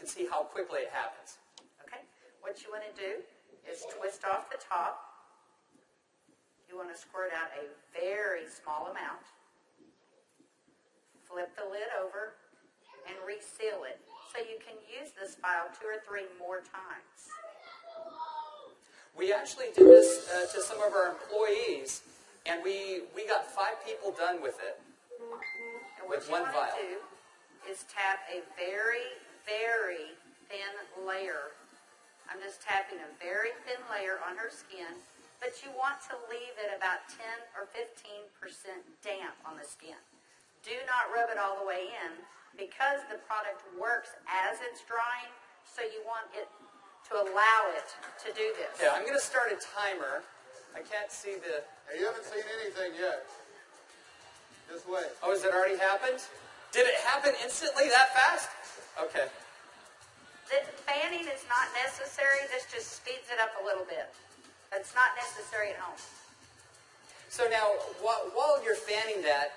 can see how quickly it happens. Okay. What you want to do is twist off the top. You want to squirt out a very small amount. Flip the lid over and reseal it so you can use this file 2 or 3 more times. We actually did this to some of our employees, and we got 5 people done with it. And what with you one want vial. to do is tap a very, very thin layer. I'm just tapping a very thin layer on her skin, but you want to leave it about 10 or 15% damp on the skin. Do not rub it all the way in because the product works as it's drying, so you want it to allow it to do this. Yeah, I'm going to start a timer. I can't see the... Hey, you haven't seen anything yet. Just wait. Oh, has it already happened? Did it happen instantly that fast? Okay. The fanning is not necessary. This just speeds it up a little bit. It's not necessary at home. So now, while you're fanning that,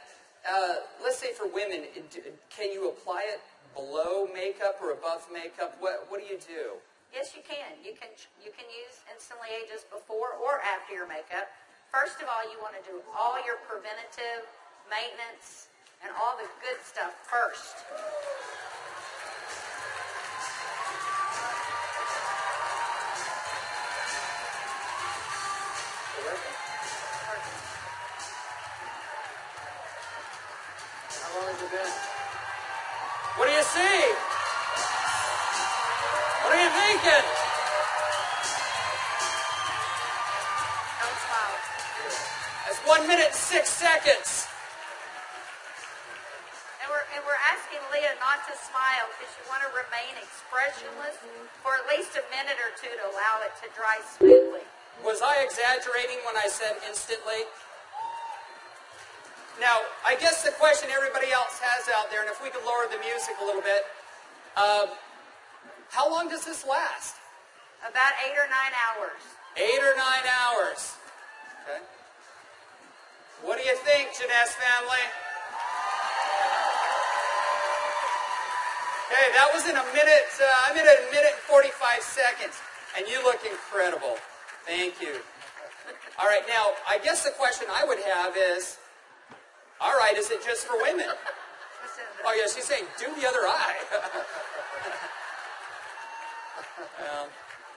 let's say for women, can you apply it below makeup or above makeup? What do you do? Yes, you can. You can use Instantly Ageless before or after your makeup. First of all, you want to do all your preventative maintenance and all the good stuff first. How long has it been? What do you see? What are you thinking? Don't smile. That's 1 minute and 6 seconds. And we're asking Leah not to smile because you want to remain expressionless for at least a minute or 2 to allow it to dry smoothly. Was I exaggerating when I said instantly? Now, I guess the question everybody else has out there, and if we could lower the music a little bit, how long does this last? About 8 or 9 hours. 8 or 9 hours. Okay. What do you think, Jeunesse family? Okay, that was in a minute. I'm in a minute and 45 seconds, and you look incredible. Thank you. All right, now I guess the question I would have is, all right, is it just for women? Oh yeah, she's saying do the other eye.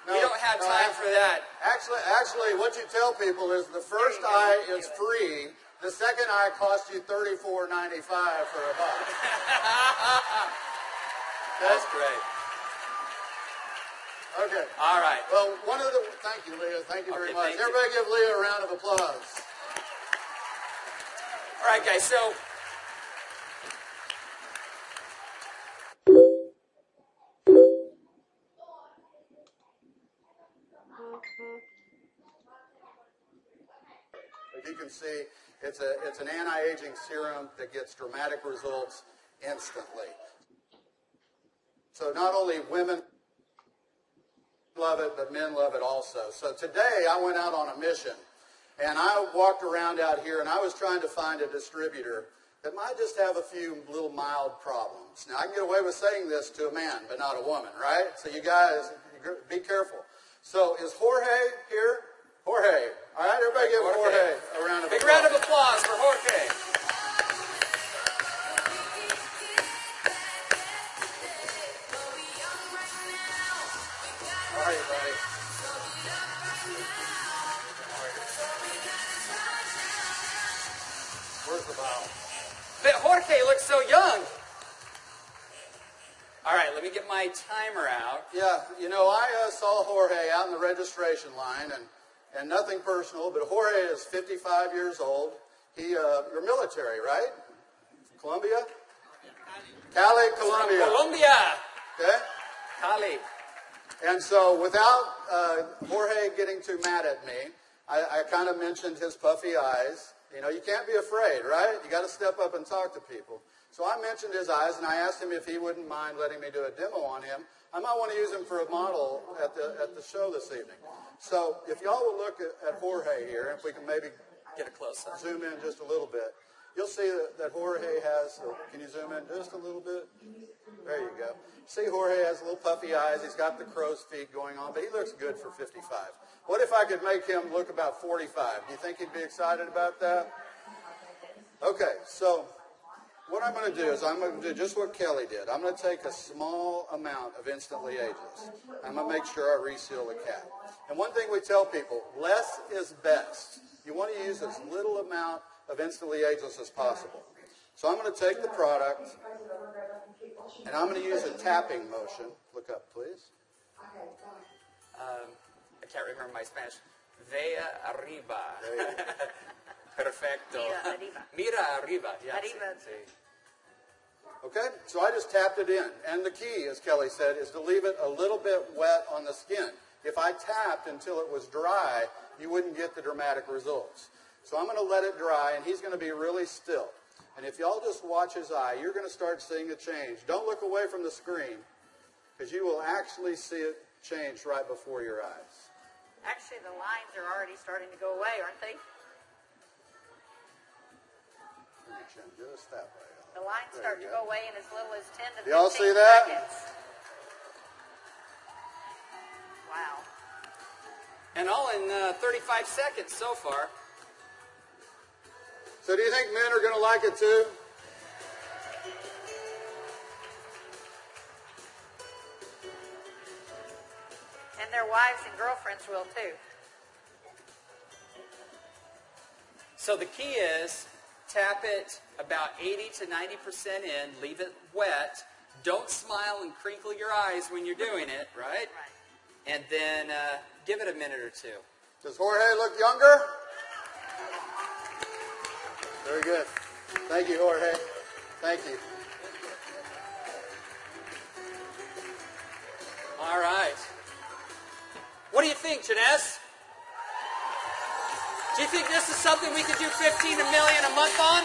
We don't have time for that. Actually, what you tell people is the first eye is free. The second eye costs you $34.95 for a buck. That's great. Okay. All right. Well, thank you, Leah. Thank you very much. thank you. Everybody give Leah a round of applause. All right, guys. So as you can see, it's an anti-aging serum that gets dramatic results instantly. So not only women love it, but men love it also. So today I went out on a mission, and I walked around out here, and I was trying to find a distributor that might just have a few little mild problems. Now, I can get away with saying this to a man, but not a woman, right? So you guys, be careful. So is Jorge here? Jorge. All right, everybody give Jorge a round of applause. big round of applause for Jorge. How are you, buddy? Where's the bottle? But Jorge looks so young. All right, let me get my timer out. Yeah, you know, I saw Jorge out in the registration line, and nothing personal, but Jorge is 55 years old. You're military, right? Colombia? Cali, Colombia. Colombia. Okay? Cali. And so without Jorge getting too mad at me, I kind of mentioned his puffy eyes. You know, you can't be afraid, right? You got to step up and talk to people. So I mentioned his eyes, and I asked him if he wouldn't mind letting me do a demo on him. I might want to use him for a model at the show this evening. So if y'all will look at Jorge here, if we can maybe Get a close up. zoom in just a little bit. you'll see that Jorge has, can you zoom in just a little bit? There you go. See, Jorge has little puffy eyes. He's got the crow's feet going on, but he looks good for 55. What if I could make him look about 45? Do you think he'd be excited about that? Okay, so what I'm going to do is I'm going to do just what Kelly did. I'm going to take a small amount of Instantly Ageless. I'm going to make sure I reseal the cap. And one thing we tell people, less is best. You want to use as little amount of Instantly Ageless as possible. So I'm going to take the product, and I'm going to use a tapping motion. Look up, please. I can't remember my Spanish. Vea arriba. Perfecto. Mira arriba. Mira arriba. Yeah, Arriba. sí. Okay, so I just tapped it in. And the key, as Kelly said, is to leave it a little bit wet on the skin. If I tapped until it was dry, you wouldn't get the dramatic results. So I'm going to let it dry, and he's going to be really still. And if y'all just watch his eye, you're going to start seeing a change. Don't look away from the screen, because you will actually see it change right before your eyes. Actually, the lines are already starting to go away, aren't they? Turn your chin just that way. The lines There start you to go. go away in as little as 10 to 15 Y'all see that? seconds. Wow. And all in 35 seconds so far. So do you think men are going to like it too? And their wives and girlfriends will too. So the key is tap it about 80 to 90% in, leave it wet. Don't smile and crinkle your eyes when you're doing it, right? Right. And then give it a minute or two. Does Jorge look younger? Very good. Thank you, Jorge. Thank you. All right. What do you think, Jeunesse? Do you think this is something we could do 15 million a month on?